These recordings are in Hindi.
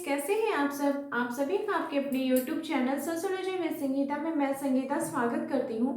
कैसे हैं आप सब। आप सभी का आपके अपने YouTube channel sociology with Sangeeta में मैं संगीता स्वागत करती हूं।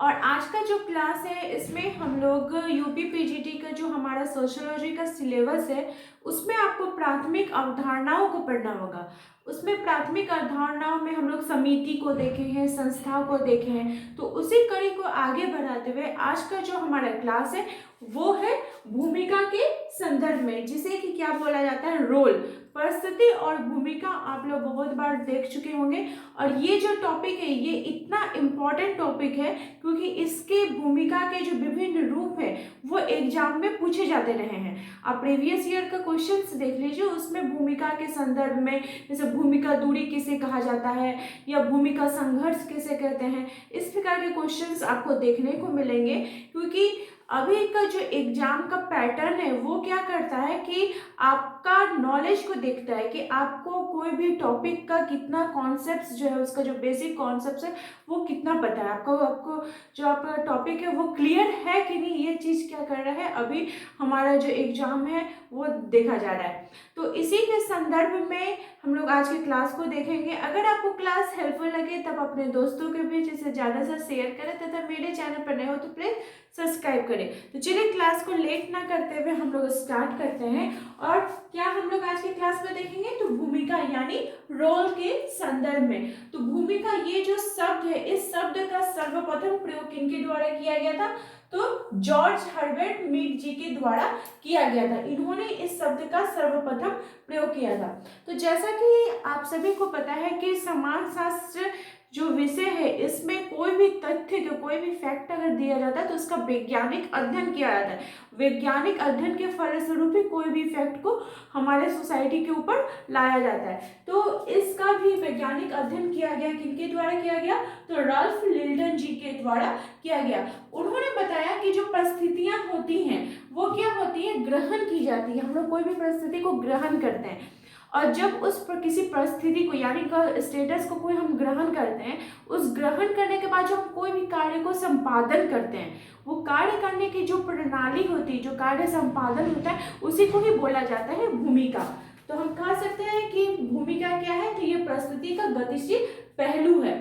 और आज का जो क्लास है इसमें हम लोग यूपी पीजीटी का जो हमारा सोशियोलॉजी का सिलेबस है उसमें आपको प्राथमिक अवधारणाओं को पढ़ना होगा। उसमें प्राथमिक अवधारणाओं में हम लोग समिति को देखे हैं, संस्था को देखे हैं। तो उसी कड़ी को आगे बढ़ाते हुए आज का जो हमारा क्लास है वो है भूमिका के संदर्भ में, जिसे कि क्या बोला जाता है, रोल। परिस्थिति और भूमिका आप लोग बहुत बार देख चुके होंगे और ये जो टॉपिक है ये इतना इम्पॉर्टेंट टॉपिक है क्योंकि इसके भूमिका के जो विभिन्न रूप है वो एग्जाम में पूछे जाते रहे हैं। आप प्रीवियस ईयर का क्वेश्चंस देख लीजिए, उसमें भूमिका के संदर्भ में जैसे भूमिका दूरी किसे कहा जाता है या भूमिका संघर्ष किसे कहते हैं, इस प्रकार के क्वेश्चंस आपको देखने को मिलेंगे। क्योंकि अभी का जो एग्जाम का पैटर्न है वो क्या करता है कि आपका नॉलेज को देखता है कि आपको कोई भी टॉपिक का कितना कॉन्सेप्ट्स जो है, उसका जो बेसिक कॉन्सेप्ट्स है वो कितना पता है आपको जो आपका टॉपिक है वो क्लियर है कि नहीं, ये चीज़ क्या कर रहा है अभी हमारा जो एग्जाम है वो देखा जा रहा है। तो इसी के संदर्भ में हम लोग आज के क्लास को देखेंगे। अगर आपको क्लास हेल्पफुल लगे तब अपने दोस्तों के बीच इसे ज़्यादा से शेयर करें तथा मेरे चैनल पर नए हो तो प्लीज़ सब्सक्राइब करें। तो चलिए क्लास को लेट ना करते हुए हम लोग स्टार्ट करते हैं। और क्या हम लोग आज की क्लास में देखेंगे तो भूमिका यानी रोल के संदर्भ में। तो भूमिका ये जो शब्द है, इस शब्द का सर्वप्रथम प्रयोग किनके द्वारा किया गया था तो जॉर्ज हर्बर्ट मीड जी के द्वारा किया गया था। इन्होंने इस शब्द का सर्वप्रथम प्रयोग किया था। तो जैसा कि आप सभी को पता है कि समाजशास्त्र जो विषय है इसमें कोई भी तथ्य का कोई भी फैक्ट अगर दिया जाता है तो उसका वैज्ञानिक अध्ययन किया जाता है। वैज्ञानिक अध्ययन के फलस्वरूप ही कोई भी फैक्ट को हमारे सोसाइटी के ऊपर लाया जाता है। तो इसका भी वैज्ञानिक अध्ययन किया गया, किनके द्वारा किया गया तो राल्फ लिल्डन जी के द्वारा किया गया। उन्होंने बताया कि जो परिस्थितियां होती हैं वो क्या होती है, ग्रहण की जाती है। हम लोग कोई भी परिस्थिति को ग्रहण करते हैं और जब उस पर किसी परिस्थिति को यानी का स्टेटस को कोई हम ग्रहण करते हैं, उस ग्रहण करने के बाद जो हम कोई भी कार्य को संपादन करते हैं, वो कार्य करने की जो प्रणाली होती है, जो कार्य संपादन होता है, उसी को ही बोला जाता है भूमिका। तो हम कह सकते हैं कि भूमिका क्या है, तो ये परिस्थिति का गतिशील पहलू है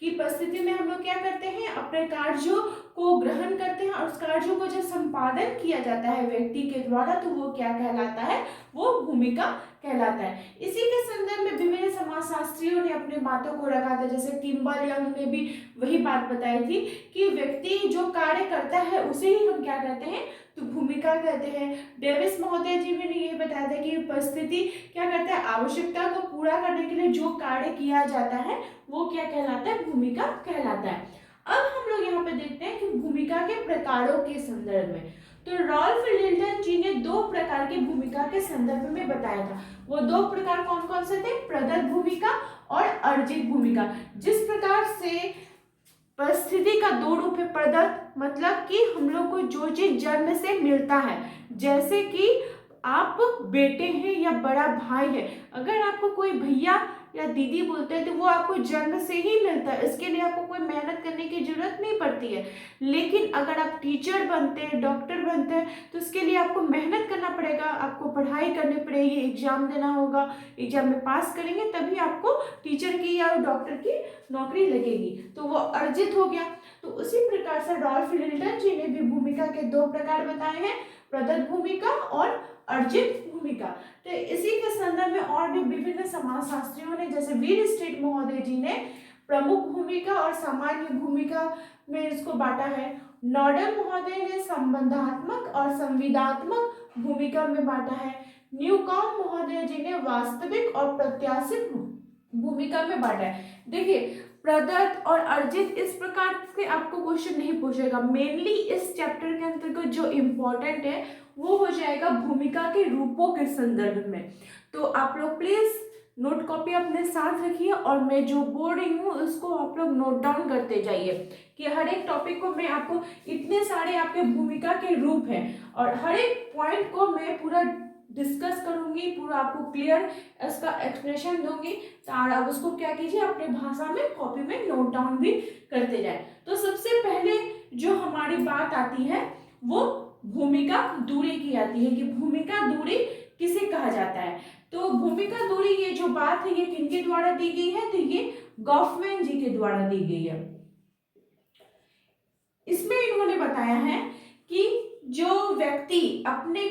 कि परिस्थिति में हम लोग क्या करते हैं, अपने कार्यों को ग्रहण करते हैं और उस कार्यों को जब संपादन किया जाता है व्यक्ति के द्वारा तो वो क्या कहलाता है, वो भूमिका कहलाता है। इसी के संदर्भ में विभिन्न समाजशास्त्रियों ने अपने बातों को रखा था। जैसे किम्बल यंग ने भी वही बात बताई थी कि व्यक्ति जो कार्य करता है उसे ही हम क्या कहते हैं तो भूमिका कहते हैं। डेविस महोदय जी ने ये बताया था कि परिस्थिति क्या करता है, आवश्यकता को पूरा करने के लिए जो कार्य किया जाता है वो क्या कहलाता है, भूमिका कहलाता है। अब हम लोग यहाँ पे देखते हैं कि भूमिका के प्रकारों के संदर्भ में तो राल्फ लिल्डन जी ने दो प्रकार की भूमिका के संदर्भ में बताया था। वो दो प्रकार कौन कौन से थे, प्रदत्त भूमिका और अर्जित भूमिका। जिस प्रकार से परिस्थिति का दो रूप है, प्रदत्त मतलब कि हम लोग को जो चीज जन्म से मिलता है, जैसे कि आप बेटे हैं या बड़ा भाई है, अगर आपको कोई भैया या दीदी बोलते हैं तो वो आपको जन्म से ही मिलता है, इसके लिए आपको कोई मेहनत करने की जरूरत नहीं पड़ती है। लेकिन अगर आप टीचर बनते हैं, डॉक्टर बनते हैं तो उसके लिए आपको मेहनत करना पड़ेगा, आपको पढ़ाई करनी पड़ेगी, एग्जाम देना होगा, एग्जाम में पास करेंगे तभी आपको टीचर की या डॉक्टर की नौकरी लगेगी, तो वो अर्जित हो गया। तो उसी प्रकार से राल्फ लिल्डन जी ने भी भूमिका के दो प्रकार बताए हैं, प्रदत्त भूमिका और अर्जित भूमिका। तो इसी के संदर्भ में और भी विभिन्न समाजशास्त्रियों ने जैसे वीर स्टेट महोदय जी ने प्रमुख भूमिका और सामान्य भूमिका में इसको बांटा है। नॉर्डन महोदय ने संबंधात्मक और संविदात्मक भूमिका में बांटा है। न्यूकॉम महोदय जी ने वास्तविक और प्रत्याशित भूमिका में बांटा है। देखिए प्रदत्त और अर्जित इस प्रकार से आपको क्वेश्चन नहीं पूछेगा। मेनली इस चैप्टर के अंतर्गत जो इम्पोर्टेंट है वो हो जाएगा भूमिका के रूपों के संदर्भ में। तो आप लोग प्लीज नोट कॉपी अपने साथ रखिए और मैं जो बोल रही हूँ उसको आप लोग नोट डाउन करते जाइए कि हर एक टॉपिक को मैं आपको, इतने सारे आपके भूमिका के रूप हैं और हर एक पॉइंट को मैं पूरा डिस्कस करूंगी, पूरा आपको क्लियर इसका एक्सप्लेनेशन दूंगी। तो आप उसको क्या कीजिए, अपने भाषा में कॉपी में नोट डाउन भी करते जाए। तो सबसे पहले जो हमारी बात आती है वो भूमिका दूरी की आती है कि भूमिका दूरी किसे कहा जाता है। तो भूमिका दूरी ये जो जो बात है ये किनके द्वारा दी गई है, तो ये गॉफमैन जी के द्वारा दी गई है। इसमें इन्होंने बताया है कि जो व्यक्ति अपने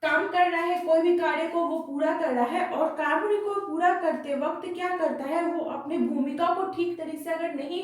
काम कर रहा है, कोई भी कार्य को वो पूरा कर रहा है और कार्य को पूरा करते वक्त क्या करता है, वो अपनी भूमिका को ठीक तरीके से अगर नहीं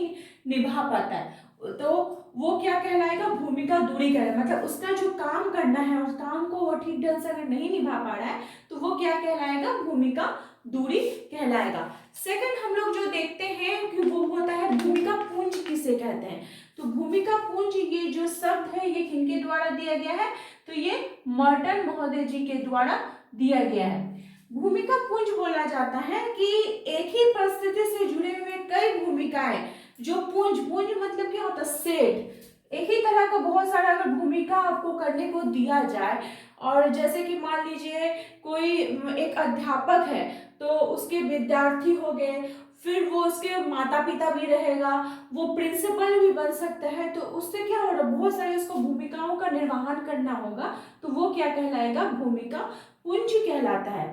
निभा पाता है तो वो क्या कहलाएगा, भूमिका दूरी कहलाएगा। मतलब उसका जो काम करना है उस काम को वो ठीक ढंग से अगर नहीं निभा पा रहा है तो वो क्या कहलाएगा, भूमिका दूरी कहलाएगा। सेकंड हम लोग जो देखते हैं कि वो होता है भूमिका पुंज किसे कहते हैं। तो भूमिका पुंज ये जो शब्द है ये किनके द्वारा दिया गया है, तो ये मर्टन महोदय जी के द्वारा दिया गया है। भूमिका पुंज बोला जाता है कि एक ही परिस्थिति से जुड़े हुए कई भूमिकाएं, जो पुंज मतलब क्या होता है, सेट, एक ही तरह का बहुत सारा अगर भूमिका आपको करने को दिया जाए, और जैसे कि मान लीजिए कोई एक अध्यापक है तो उसके विद्यार्थी हो गए, फिर वो उसके माता पिता भी रहेगा, वो प्रिंसिपल भी बन सकता है, तो उससे क्या हो रहा है, बहुत सारी उसको भूमिकाओं का निर्वहन करना होगा, तो वो क्या कहलाएगा, भूमिका पुंज कहलाता है।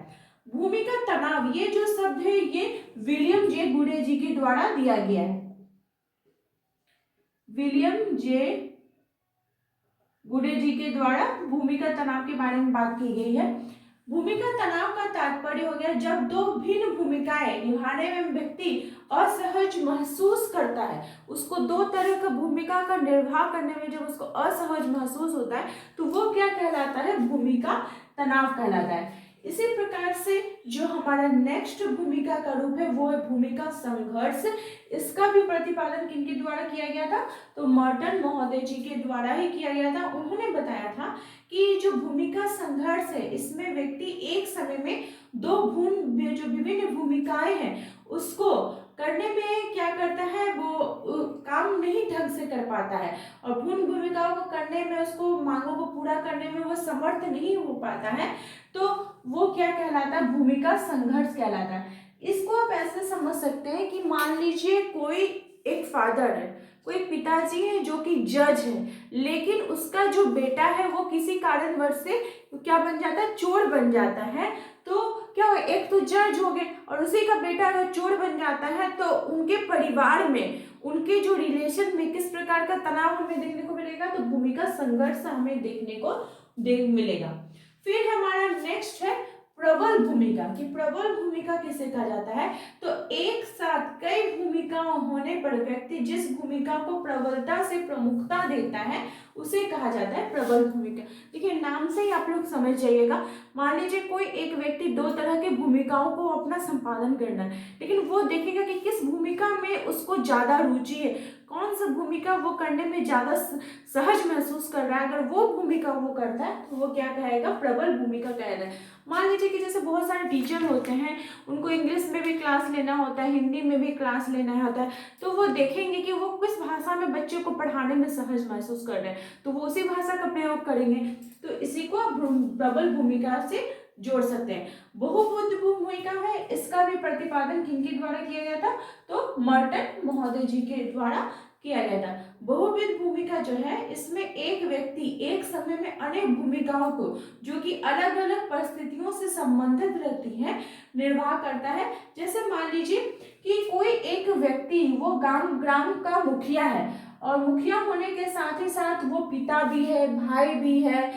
भूमिका तनाव ये जो शब्द है ये विलियम जे गुडे जी के द्वारा दिया गया है। विलियम जे गुडे जी के द्वारा भूमिका तनाव के बारे में बात की गई है। भूमिका तनाव का तात्पर्य हो गया जब दो भिन्न भूमिकाएं निभाने में व्यक्ति असहज महसूस करता है, उसको दो तरह का भूमिका का निर्वाह करने में जब उसको असहज महसूस होता है तो वो क्या कहलाता है, भूमिका तनाव कहलाता है। इसी प्रकार से जो हमारा नेक्स्ट भूमिका का रूप है वो है भूमिका संघर्ष। इसका भी प्रतिपादन किनके द्वारा किया गया था, तो मर्टन महोदय जी के द्वारा ही किया गया था। उन्होंने बताया था कि जो भूमिका संघर्ष है इसमें व्यक्ति एक समय में दो जो विभिन्न भूमिकाएं हैं उसको करने में क्या करता है, वो काम नहीं ढंग से कर पाता है और उन भूमिकाओं को करने में, उसको मांगों को पूरा करने में वो समर्थ नहीं हो पाता है, तो वो क्या कहलाता है, भूमिका संघर्ष कहलाता है। इसको आप ऐसे समझ सकते हैं कि मान लीजिए कोई एक फादर है, कोई पिताजी है जो कि जज है, लेकिन उसका जो बेटा है वो किसी कारणवश से क्या बन जाता है, चोर बन जाता है। तो क्या हो, एक तो जज हो गए और उसी का बेटा अगर चोर बन जाता है तो उनके परिवार में, उनके जो रिलेशन में किस प्रकार का तनाव हमें देखने को मिलेगा, तो भूमिका संघर्ष हमें देखने को मिलेगा। फिर हमारा नेक्स्ट है प्रबल भूमिका, कि प्रबल भूमिका किसे कहा जाता है, तो एक साथ कई भूमिकाओं होने पर व्यक्ति जिस भूमिका को प्रबलता से प्रमुखता देता है उसे कहा जाता है प्रबल भूमिका। देखिए नाम से ही आप लोग समझ जाइएगा, मान लीजिए कोई एक व्यक्ति दो तरह की भूमिकाओं को अपना संपादन करना है, लेकिन वो देखेगा कि किस भूमिका में उसको ज्यादा रुचि है, कौन सा भूमिका वो करने में ज्यादा सहज महसूस कर रहा है, अगर वो भूमिका वो करता है तो वो क्या कहेगा, प्रबल भूमिका कहता है। मान लीजिए कि जैसे बहुत सारे टीचर होते हैं, उनको इंग्लिश में भी क्लास लेना होता है, हिंदी में भी क्लास लेना होता है, तो वो देखेंगे कि वो किस भाषा में बच्चे को पढ़ाने में सहज महसूस कर रहे हैं, तो वो उसी भाषा का प्रयोग करेंगे। तो इसी को प्रबल भूमिका से जोड़ सकते हैं। बहुविध भूमिका है, इसका भी प्रतिपादन किनके द्वारा किया गया था, तो मर्टन महोदय जी के द्वारा किया गया था। बहुविध भूमिका जो है इसमें एक व्यक्ति एक समय में अनेक भूमिकाओं को, जो कि अलग अलग परिस्थितियों से संबंधित रहती हैं, निर्वाह करता है। जैसे मान लीजिए कि कोई एक व्यक्ति वो ग्राम का मुखिया है और मुखिया होने के साथ ही साथ वो पिता भी है, भाई भी है,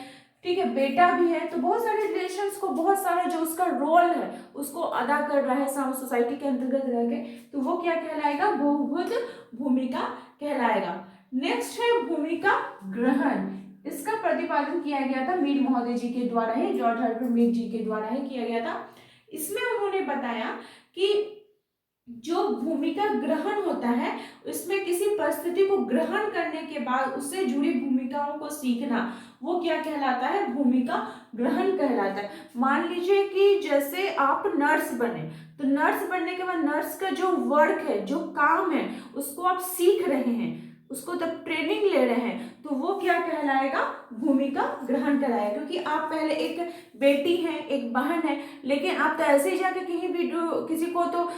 ठीक है, बेटा भी है, तो बहुत सारे रिलेशंस को, बहुत सारा जो उसका रोल है उसको अदा कर रहा है सोसाइटी के अंतर्गत रह के, तो वो क्या कहलाएगा, बहुविध भूमिका कहलाएगा। नेक्स्ट है भूमिका ग्रहण। इसका प्रतिपादन किया गया था मीर महोदय जी के द्वारा ही, जॉर्ज हर्बर्ट मीर जी के द्वारा ही किया गया था। इसमें उन्होंने बताया कि जो भूमिका ग्रहण होता है इसमें किसी परिस्थिति को ग्रहण करने के बाद उससे जुड़ी भूमिकाओं को सीखना, वो क्या कहलाता है, भूमिका ग्रहण कहलाता है। मान लीजिए कि जैसे आप नर्स बने, तो नर्स बनने के बाद नर्स का जो वर्क है, जो काम है, उसको आप सीख रहे हैं, उसको तब ट्रेनिंग ले रहे हैं, तो वो क्या कहलाएगा, भूमिका ग्रहण कहलाएगा। क्योंकि आप पहले एक बेटी हैं, एक बहन है, लेकिन आप तो ऐसे ही जाके कहीं भी किसी को तो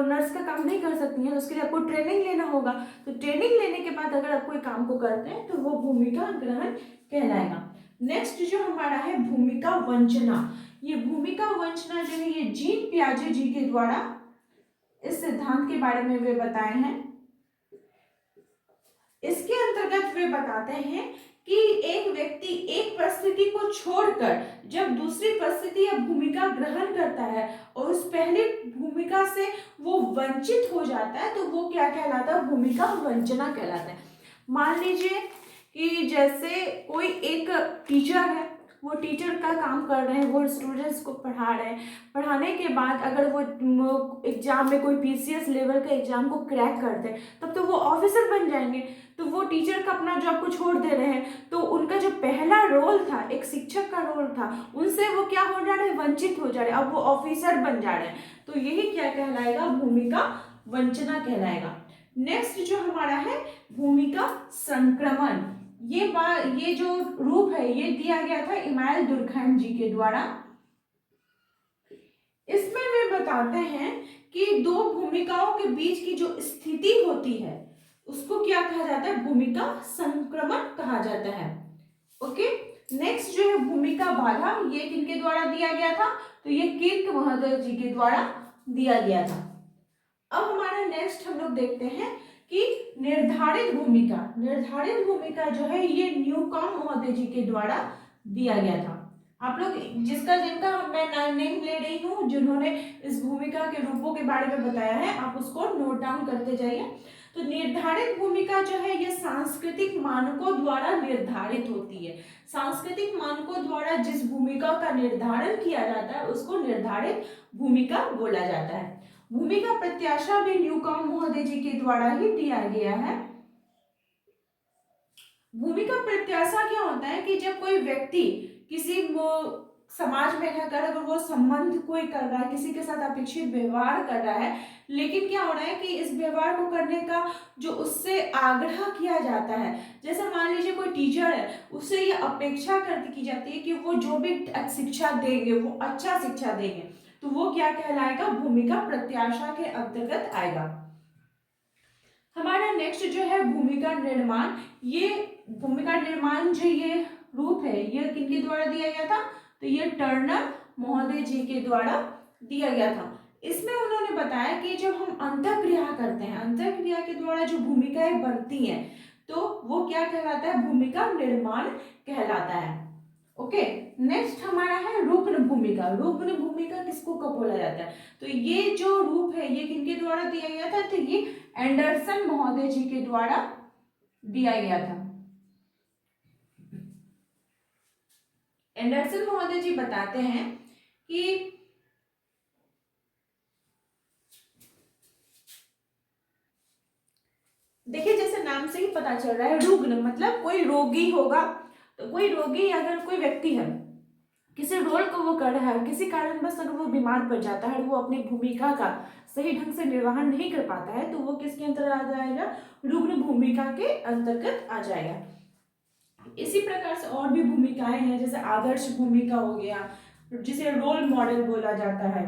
नर्स का काम नहीं कर सकती हैं, तो उसके लिए आपको ट्रेनिंग लेना होगा, तो ट्रेनिंग लेने के बाद अगर आप कोई काम को करते हैं तो वो भूमिका ग्रहण कहलाएगा। नेक्स्ट जो हमारा है भूमिका वंचना। ये भूमिका वंचना जो है ये जीन पियाजे जी के द्वारा इस सिद्धांत के बारे में वे बताए हैं। इसके अंतर्गत वे बताते हैं कि एक व्यक्ति एक परिस्थिति को छोड़कर जब दूसरी परिस्थिति या भूमिका ग्रहण करता है और उस पहली भूमिका से वो वंचित हो जाता है तो वो क्या कहलाता है, भूमिका वंचना कहलाता है। मान लीजिए कि जैसे कोई एक टीचर है, वो टीचर का काम कर रहे हैं, वो स्टूडेंट्स को पढ़ा रहे हैं, पढ़ाने के बाद अगर वो एग्जाम में कोई पीसीएस लेवल का एग्जाम को क्रैक करते हैं तब तो वो ऑफिसर बन जाएंगे। तो वो टीचर का अपना जॉब को छोड़ दे रहे हैं तो उनका जो पहला रोल था, एक शिक्षक का रोल था, उनसे वो क्या हो जा रहे हैं, वंचित हो जा रहे हैं, अब वो ऑफिसर बन जा रहे हैं। तो यही क्या कहलाएगा, भूमिका वंचना कहलाएगा। नेक्स्ट जो हमारा है भूमिका संक्रमण, ये जो रूप है ये दिया गया था इमानुएल दुर्खैम जी के द्वारा। इसमें वे बताते हैं कि दो भूमिकाओं के बीच की जो स्थिति होती है उसको क्या कहा जाता है, भूमिका संक्रमण कहा जाता है। ओके, नेक्स्ट जो है भूमिका बाधा, ये किनके द्वारा दिया गया था, तो ये किर्क महोदय जी के द्वारा दिया गया था। अब हमारा नेक्स्ट हम लोग देखते हैं कि निर्धारित भूमिका जो है ये न्यूकॉम महोदय जी के द्वारा दिया गया था। आप लोग जिनका मैं नेम ले रही हूँ, जिन्होंने इस भूमिका के रूपों के बारे में बताया है, आप उसको नोट डाउन करते जाइए। तो निर्धारित भूमिका जो है ये सांस्कृतिक मानकों द्वारा निर्धारित होती है। सांस्कृतिक मानकों द्वारा जिस भूमिका का निर्धारण किया जाता है उसको निर्धारित भूमिका बोला जाता है। भूमिका प्रत्याशा भी न्यूकॉम महोदय जी के द्वारा ही दिया गया है। भूमिका प्रत्याशा क्या होता है कि जब कोई व्यक्ति किसी समाज में रहकर अगर वो संबंध कोई कर रहा है, किसी के साथ अपेक्षित व्यवहार कर रहा है, लेकिन क्या हो रहा है कि इस व्यवहार को करने का जो उससे आग्रह किया जाता है, जैसे मान लीजिए कोई टीचर है, उससे ये अपेक्षा की जाती है कि वो जो भी शिक्षा देंगे वो अच्छा शिक्षा देंगे, तो वो क्या कहलाएगा, भूमिका प्रत्याशा के अंतर्गत आएगा। हमारा नेक्स्ट जो है भूमिका निर्माण, ये भूमिका निर्माण जो ये रूप है ये किनके द्वारा दिया गया था, तो ये टर्नर महोदय जी के द्वारा दिया गया था। इसमें उन्होंने बताया कि जब हम अंतःक्रिया करते हैं, अंतःक्रिया के द्वारा जो भूमिकाएं बनती हैं तो वो क्या कहलाता है, भूमिका निर्माण कहलाता है। ओके, नेक्स्ट हमारा है रूपण भूमिका। रूपण भूमिका किसको कब बोला जाता है, तो ये जो रूप है ये किनके द्वारा दिया गया था, तो ये एंडरसन महोदय जी के द्वारा दिया गया था। एंडरसन महोदय जी बताते हैं कि देखिए जैसे नाम से ही पता चल रहा है, रुग्ण मतलब कोई रोगी होगा, तो कोई रोगी अगर कोई व्यक्ति है किसी रोल को वो कर रहा है, किसी कारणवश अगर वो बीमार पड़ जाता है, वो अपनी भूमिका का सही ढंग से निर्वहन नहीं कर पाता है, तो वो किसके अंतर्गत आ जाएगा, रुग्ण भूमिका के अंतर्गत आ जाएगा। इसी प्रकार से और भी भूमिकाएं हैं, जैसे आदर्श भूमिका हो गया, जिसे रोल मॉडल बोला जाता है,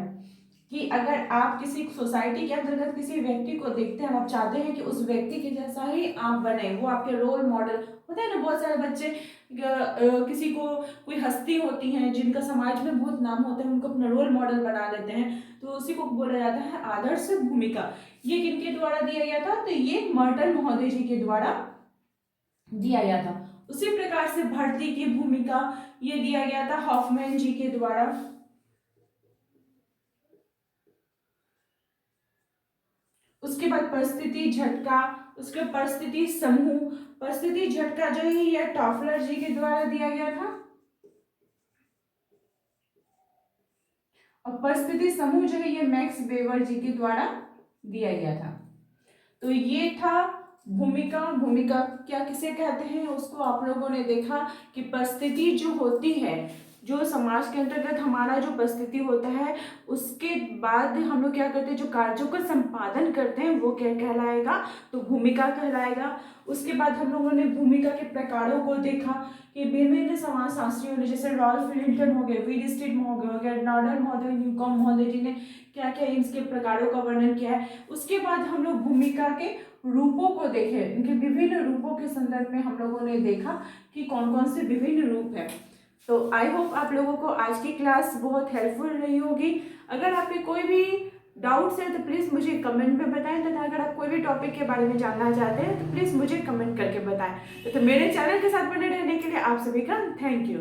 कि अगर आप किसी सोसाइटी के अंतर्गत किसी व्यक्ति को देखते हैं, आप चाहते हैं कि उस व्यक्ति के जैसा ही आप बने, वो आपके रोल मॉडल होता है ना। बहुत सारे बच्चे किसी को कोई हस्ती होती हैं जिनका समाज में बहुत नाम होता है, उनको अपना रोल मॉडल बना लेते हैं, तो उसी को बोला जाता है आदर्श भूमिका। ये किनके द्वारा दिया गया था, तो ये मर्टन महोदय जी के द्वारा दिया गया था। उसी प्रकार से भर्ती की भूमिका ये दिया गया था हॉफमैन जी के द्वारा। उसके बाद परिस्थिति झटका, उसके परिस्थिति समूह, परिस्थिति झटका जो है ये टॉफलर जी के द्वारा दिया गया था, और परिस्थिति समूह जो है ये मैक्स वेबर जी के द्वारा दिया गया था। तो ये था भूमिका। भूमिका क्या किसे कहते हैं उसको आप लोगों ने देखा कि परिस्थिति जो होती है, जो समाज के अंतर्गत हमारा जो परिस्थिति होता है, उसके बाद हम लोग क्या करते हैं, जो कार्यों का संपादन करते हैं वो क्या कहलाएगा, तो भूमिका कहलाएगा। उसके बाद हम लोगों ने भूमिका के प्रकारों को देखा कि विभिन्न समाजशास्त्रियों ने, जैसे रॉल्फ लिंटन हो गए, वीड स्ट्रीट हो गए, नॉर्डन महोदय, न्यूकॉम महोदय जी ने क्या क्या इसके प्रकारों का वर्णन किया है। उसके बाद हम लोग भूमिका के रूपों को देखे, इनके विभिन्न रूपों के संदर्भ में हम लोगों ने देखा कि कौन कौन से विभिन्न रूप है। तो आई होप आप लोगों को आज की क्लास बहुत हेल्पफुल रही होगी। अगर आपके कोई भी डाउट्स है तो प्लीज़ मुझे कमेंट में बताएं, तथा अगर आप कोई भी टॉपिक के बारे में जानना चाहते हैं तो प्लीज़ मुझे कमेंट करके बताएं। तो मेरे चैनल के साथ बने रहने के लिए आप सभी का थैंक यू।